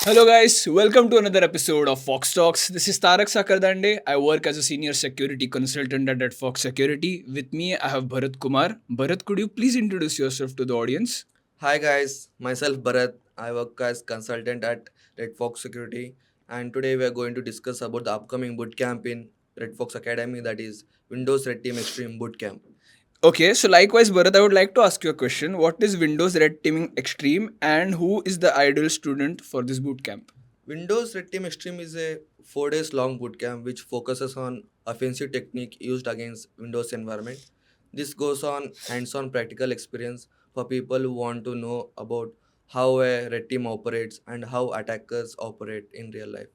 Hello guys, welcome to another episode of Fox Talks. This is Tarak Sakardande. I work as a senior security consultant at RedFox Security. With me, I have Bharat Kumar. Bharat, could you please introduce yourself to the audience? Hi guys, myself Bharat. I work as consultant at RedFox Security, and today we are going to discuss about the upcoming bootcamp in RedFox Academy, that is Windows Red Team Extreme Bootcamp. Okay, so likewise, Bharat, I would like to ask you a question. What is Windows Red Teaming Extreme and who is the ideal student for this bootcamp? Windows Red Team Extreme is a 4 days long bootcamp which focuses on offensive technique used against Windows environment. This goes on hands-on practical experience for people who want to know about how a red team operates and how attackers operate in real life.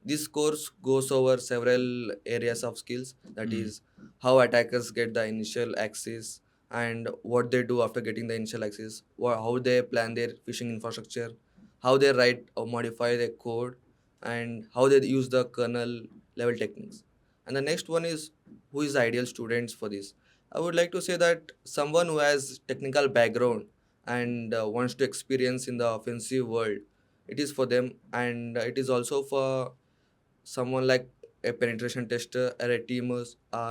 This course goes over several areas of skills, that Mm. is, how attackers get the initial access and what they do after getting the initial access, how they plan their phishing infrastructure, how they write or modify their code, and how they use the kernel level techniques. And the next one is who is the ideal students for this. I would like to say that someone who has technical background and wants to experience in the offensive world, it is for them, and it is also for someone like a penetration tester or a team of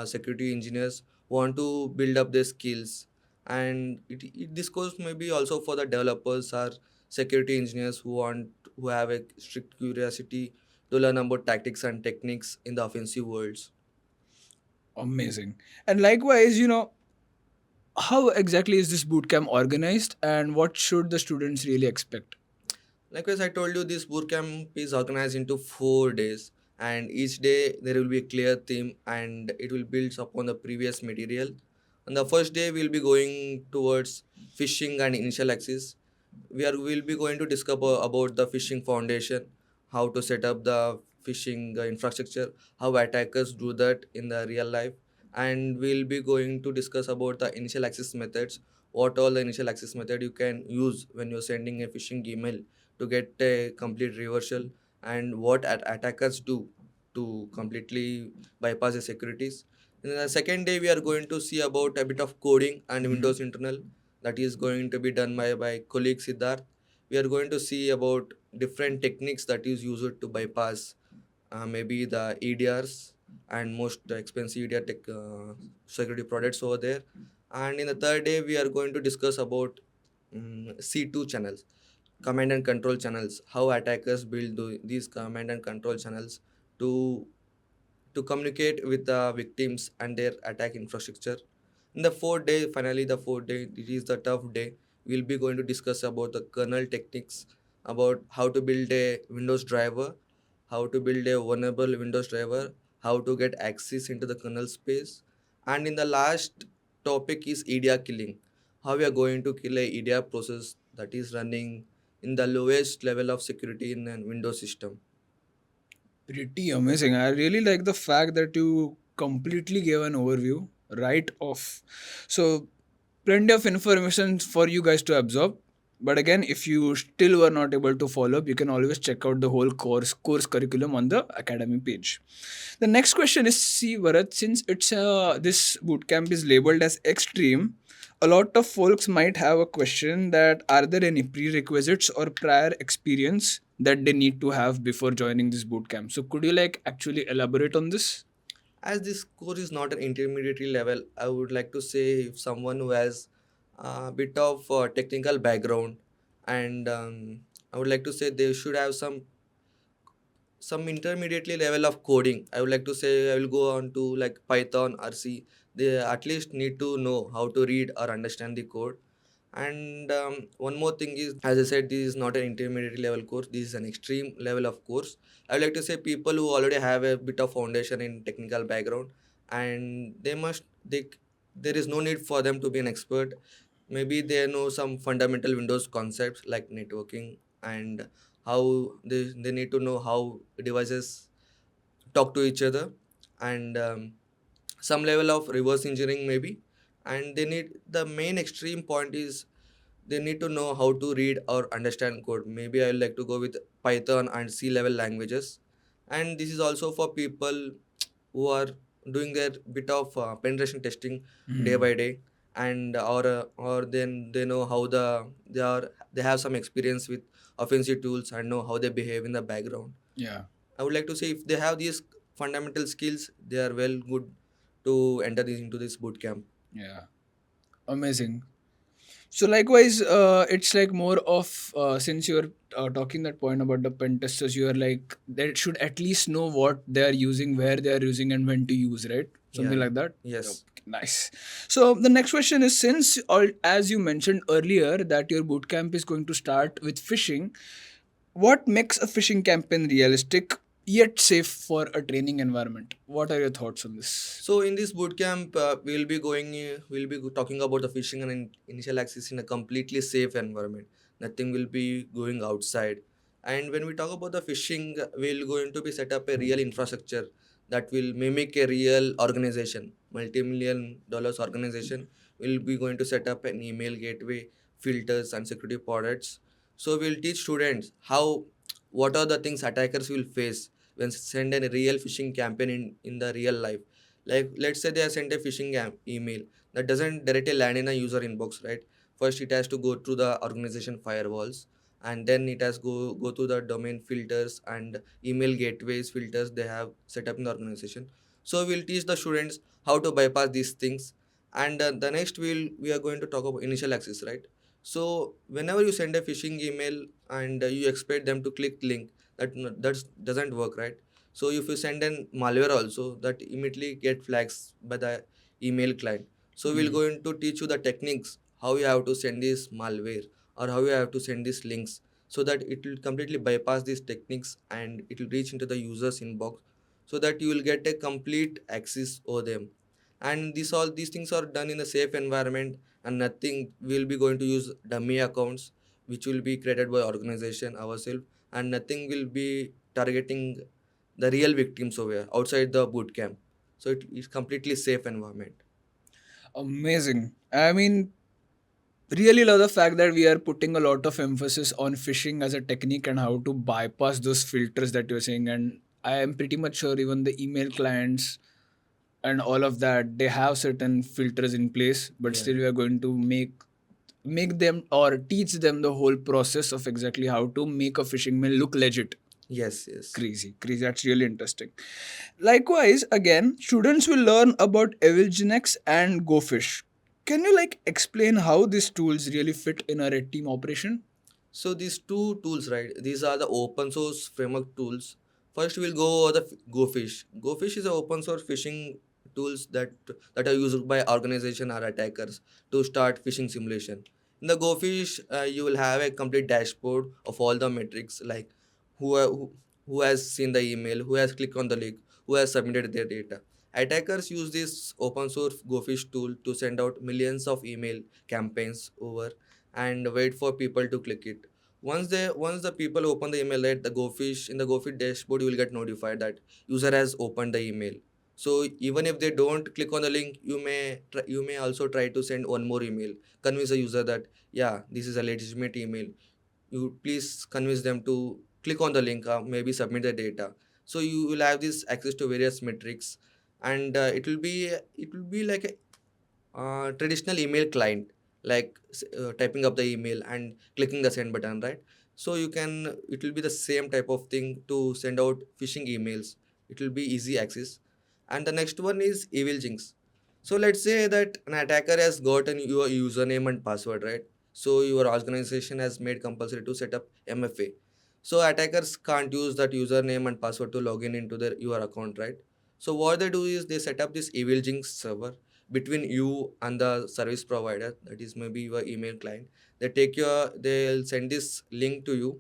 security engineers want to build up their skills. And this course may be also for the developers or security engineers who have a strict curiosity to learn about tactics and techniques in the offensive worlds. Amazing. And likewise, how exactly is this bootcamp organized and what should the students really expect? Likewise, I told you this bootcamp is organized into 4 days, and each day there will be a clear theme and it will build upon the previous material. On the first day, we'll be going towards phishing and initial access. We'll be going to discuss about the phishing foundation, how to set up the phishing infrastructure, how attackers do that in the real life, and we'll be going to discuss about the initial access methods, what all the initial access method you can use when you're sending a phishing email to get a complete reversal, and what attackers do to completely bypass the securities. In the second day, we are going to see about a bit of coding and Mhm. Windows internal, that is going to be done by my colleague Siddharth. We are going to see about different techniques that is used to bypass maybe the EDRs and most expensive EDR security products over there. And in the third day, we are going to discuss about C2 channels, command and control channels, how attackers build these command and control channels to communicate with the victims and their attack infrastructure. In the fourth day, finally the fourth day, it is the tough day. We'll be going to discuss about the kernel techniques, about how to build a Windows driver, how to build a vulnerable Windows driver, how to get access into the kernel space. And in the last topic is EDR killing, how we are going to kill a EDR process that is running in the lowest level of security in a Windows system. Pretty amazing. I really like the fact that you completely gave an overview right off. So, plenty of information for you guys to absorb. But again, if you still were not able to follow up, you can always check out the whole course curriculum on the academy page. The next question is, see, Bharat, since it's this bootcamp is labeled as extreme, a lot of folks might have a question that are there any prerequisites or prior experience that they need to have before joining this bootcamp? So could you like actually elaborate on this? As this course is not an intermediate level, I would like to say if someone who has a bit of technical background, and I would like to say they should have some intermediately level of coding. I would like to say I will go on to like Python or C. They at least need to know how to read or understand the code. And one more thing is, as I said, this is not an intermediate level course. This is an extreme level of course. I would like to say people who already have a bit of foundation in technical background, and there is no need for them to be an expert. Maybe they know some fundamental Windows concepts like networking and how they need to know how devices talk to each other, and some level of reverse engineering maybe. And they need, the main extreme point is they need to know how to read or understand code. Maybe I like to go with Python and C level languages. And this is also for people who are doing their bit of penetration testing day Hmm. by day, and or then they know how they have some experience with offensive tools and know how they behave in the background. Yeah. I would like to say if they have these fundamental skills, they are well good to enter into this boot camp. Yeah. Amazing. So likewise, it's like more of since you're talking that point about the pen testers, you are like they should at least know what they are using, where they are using, and when to use, right? Yeah, Something yeah. like that. Yep. Yes. Nice. So the next question is, since all, as you mentioned earlier that your bootcamp is going to start with phishing, what makes a phishing campaign realistic yet safe for a training environment? What are your thoughts on this? So in this bootcamp, we'll be talking about the phishing and initial access in a completely safe environment. Nothing will be going outside. And when we talk about the phishing, we're going to be set up a real infrastructure that will mimic a real organization, multi-million dollars organization. Will be going to set up an email gateway, filters, and security products. So we'll teach students how, what are the things attackers will face when send a real phishing campaign in the real life. Like let's say they have sent a phishing email that doesn't directly land in a user inbox, right? First it has to go through the organization firewalls, and then it has go to the domain filters and email gateways filters they have set up in the organization. So we'll teach the students how to bypass these things. And the next we are going to talk about initial access, right? So whenever you send a phishing email and you expect them to click link, that doesn't work, right? So if you send an malware also, that immediately get flags by the email client. So we're Mm. going to teach you the techniques how you have to send this malware or how you have to send these links, so that it will completely bypass these techniques and it will reach into the user's inbox, so that you will get a complete access over them. And these things are done in a safe environment, and nothing will be going to use dummy accounts which will be created by organization ourselves, and nothing will be targeting the real victims over here outside the boot camp. So it is completely safe environment. Amazing. I mean, really love the fact that we are putting a lot of emphasis on phishing as a technique and how to bypass those filters that you're saying. And I am pretty much sure even the email clients and all of that, they have certain filters in place, but Yeah. still we are going to make them or teach them the whole process of exactly how to make a phishing mail look legit. Yes, yes. Crazy, crazy. That's really interesting. Likewise, again, students will learn about Evilgenex and GoFish. Can you like explain how these tools really fit in a red team operation? So these two tools, right? These are the open source framework tools. First, we'll go over the GoFish. GoFish is an open source phishing tools that are used by organization or attackers to start phishing simulation. In the GoFish, you will have a complete dashboard of all the metrics, like who, are- who who has seen the email, who has clicked on the link, who has submitted their data. Attackers use this open source GoFish tool to send out millions of email campaigns over and wait for people to click it. Once the people open the email, right, the GoFish in the GoFish dashboard, you will get notified that user has opened the email. So even if they don't click on the link, you may also try to send one more email, convince the user that yeah, this is a legitimate email. You please convince them to click on the link, maybe submit the data. So you will have this access to various metrics, and it will be like a traditional email client, like typing up the email and clicking the send button, right? So it will be the same type of thing to send out phishing emails. It will be easy access. And the next one is evil jinx. So let's say that an attacker has gotten your username and password, right? So your organization has made compulsory to set up MFA. So attackers can't use that username and password to log in into your account, right? So what they do is they set up this evil jinx server between you and the service provider, that is maybe your email client. They'll send this link to you.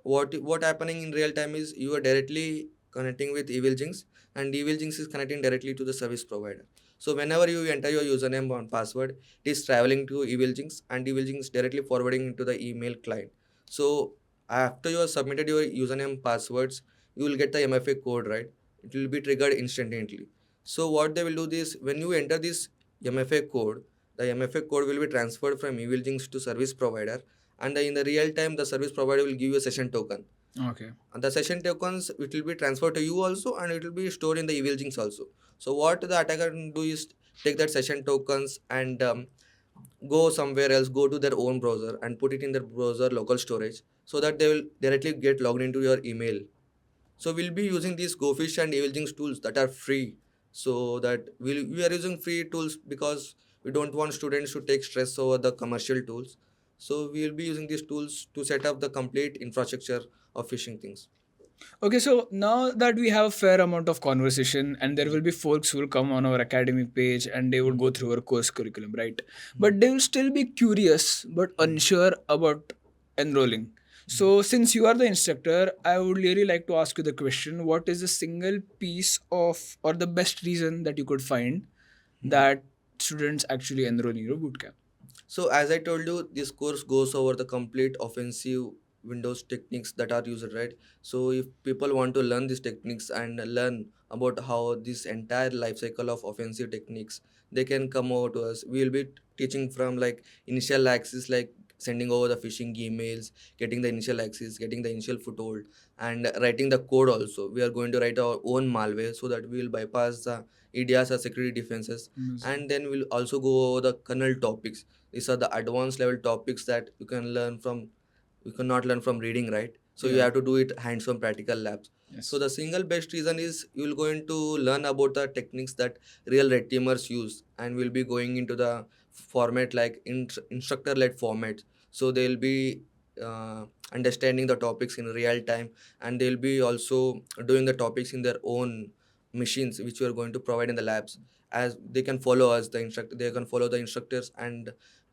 What happening in real time is you are directly connecting with evil jinx, and evil jinx is connecting directly to the service provider. So whenever you enter your username and password, it is traveling to evil jinx, and evil jinx directly forwarding into the email client. So after you have submitted your username and passwords, you will get the MFA code, right? It will be triggered instantly. So what they will do this, when you enter this MFA code, the MFA code will be transferred from evil jinx to service provider, and in the real time the service provider will give you a session token, Okay. and the session tokens it will be transferred to you also, and it will be stored in the evil jinx also. So what the attacker can do is take that session tokens and go somewhere else, go to their own browser and put it in their browser local storage, so that they will directly get logged into your email. So we'll be using these GoFish and Evilthings tools that are free. So that we are using free tools because we don't want students to take stress over the commercial tools. So we will be using these tools to set up the complete infrastructure of phishing things. Okay, so now that we have a fair amount of conversation, and there will be folks who will come on our academy page and they would Mhm. go through our course curriculum, right? Mhm. But they will still be curious but Mhm. unsure about enrolling. Mhm. So, since you are the instructor, I would really like to ask you the question: what is the single piece of, or the best reason that you could find Mhm. that students actually enroll in your bootcamp? So as I told you, this course goes over the complete offensive Windows techniques that are used, right? So if people want to learn these techniques and learn about how this entire life cycle of offensive techniques, they can come over to us. We will be teaching from like initial access, like sending over the phishing emails, getting the initial access, getting the initial foothold, and writing the code also. We are going to write our own malware so that we will bypass the EDRs or security defenses. Amazing. And then we'll also go over the kernel topics. These are the advanced level topics that you cannot learn from reading, right? So you Yeah. have to do it hands on practical labs. So Yes. the single best reason is you're going to learn about the techniques that real red teamers use, and we'll be going into the format like instructor led format. So they'll be understanding the topics in real time, and they'll be also doing the topics in their own machines which we are going to provide in the labs. As they can follow us the instructor, they can follow the instructors, and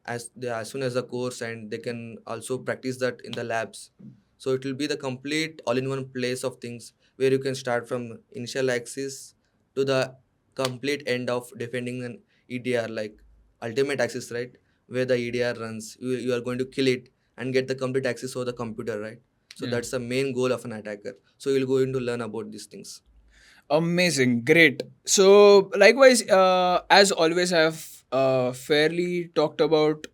as soon as the course, and they can also practice that in the labs. So it will be the complete all-in-one place of things where you can start from initial access to the complete end of defending an EDR, like ultimate access, right? Where the EDR runs, you are going to kill it and get the complete access over the computer, right? So Yeah. that's the main goal of an attacker. So you're going to learn about these things. Amazing, great. So, likewise, as always, I've fairly talked about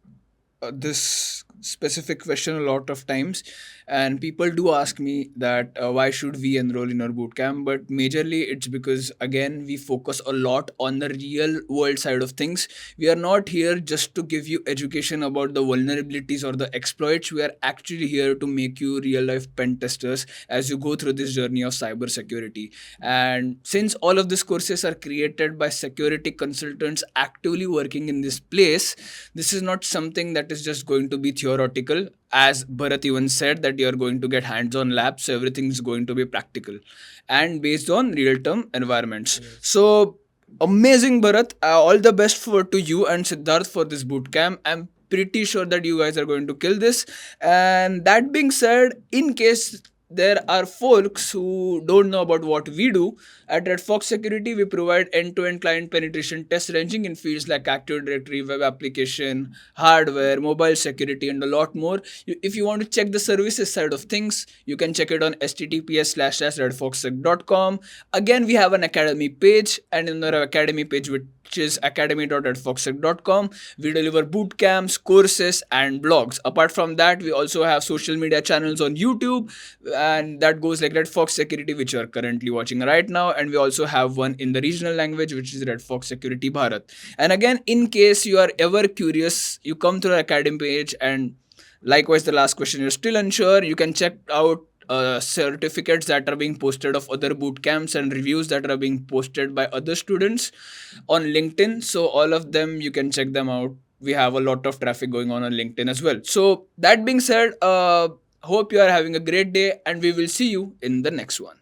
this specific question a lot of times, and people do ask me that why should we enroll in our bootcamp. But majorly it's because, again, we focus a lot on the real world side of things. We are not here just to give you education about the vulnerabilities or the exploits. We are actually here to make you real life pen testers as you go through this journey of cybersecurity. And since all of these courses are created by security consultants actively working in this place, this is not something that is just going to be theoretical. As Bharat even said, that you are going to get hands-on labs, so everything is going to be practical and based on real-term environments. Yes. So amazing, Bharat. All the best for to you and Siddharth for this bootcamp. I'm pretty sure that you guys are going to kill this. And that being said, in case there are folks who don't know about what we do, at RedFox Security, we provide end-to-end client penetration tests ranging in fields like Active Directory, web application, hardware, mobile security, and a lot more. If you want to check the services side of things, you can check it on https://redfoxsec.com. Again, we have an academy page, and in our academy page, which is academy.redfoxsec.com, we deliver boot camps, courses, and blogs. Apart from that, we also have social media channels on YouTube, and that goes like Red Fox Security, which you are currently watching right now, and we also have one in the regional language, which is Red Fox Security Bharat. And again, in case you are ever curious, you come to the academy page, and likewise, the last question, you're still unsure, you can check out certificates that are being posted of other boot camps and reviews that are being posted by other students on LinkedIn. So all of them, you can check them out. We have a lot of traffic going on LinkedIn as well. So that being said, hope you are having a great day, and we will see you in the next one.